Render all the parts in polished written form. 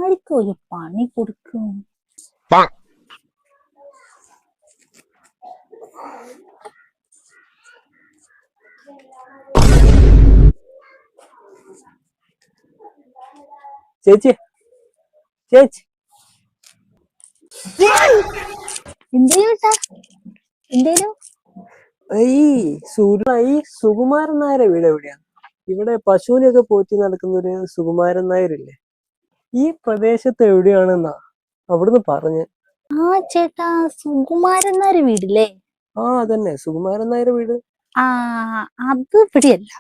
ആർക്കും ഒരു പണി കൊടുക്കും. ചേച്ചി ചേച്ചി എന്തേലും ഈ സുകുമാരൻ നായരെ വീട് എവിടെയാ? ഇവിടെ പശുവിനെയൊക്കെ പോറ്റി നടക്കുന്ന ഒരു സുകുമാരൻ നായരില്ലേ, ഈ പ്രദേശത്ത് എവിടെയാണെന്നാ അവിടുന്ന് പറഞ്ഞ്. ആ ചേട്ടാ, സുകുമാരൻ നായർ വീടില്ലേ? ആ അതന്നെ, സുകുമാരൻ നായരുടെ വീട്. ആ അത് ഇവിടെയല്ല.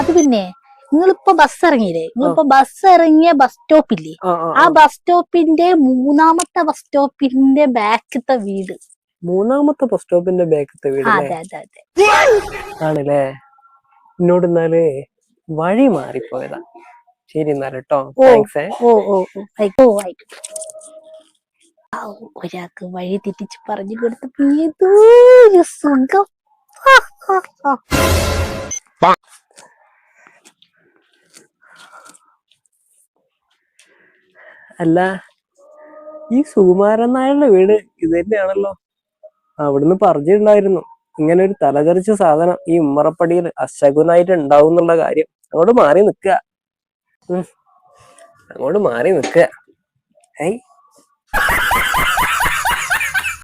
അത് പിന്നെ നിങ്ങളിപ്പോ ബസ് ഇറങ്ങിയില്ലേ? നിങ്ങളിപ്പോ ബസ് ഇറങ്ങിയ ബസ് സ്റ്റോപ്പില്ലേ? ആ ബസ് സ്റ്റോപ്പിന്റെ മൂന്നാമത്തെ ബസ് സ്റ്റോപ്പിന്റെ ബാക്കത്തെ വീട്. മൂന്നാമത്തെ ബസ് സ്റ്റോപ്പിന്റെ ബാക്കത്തെ വീട് ആണല്ലേ? എന്നോട് എന്നാല് വഴി മാറിപ്പോയതാ. ശരി എന്നാല് കേട്ടോ. ഒരാൾക്ക് വഴി തെറ്റിച്ച് പറഞ്ഞു കൊടുത്തപ്പോ ഏതൊരു സുഖം. അല്ല, ഈ സുകുമാരൻ നായരുടെ വീട് ഇത് തന്നെയാണല്ലോ. അവിടുന്ന് പറഞ്ഞിട്ടുണ്ടായിരുന്നു ഇങ്ങനെ ഒരു തലതെറിച്ച സാധനം ഈ ഉമ്മറപ്പടിയിൽ അശകുനായിട്ട് ഉണ്ടാവും എന്നുള്ള കാര്യം. അങ്ങോട്ട് മാറി നിക്ക, അങ്ങോട്ട് മാറി നിക്ക.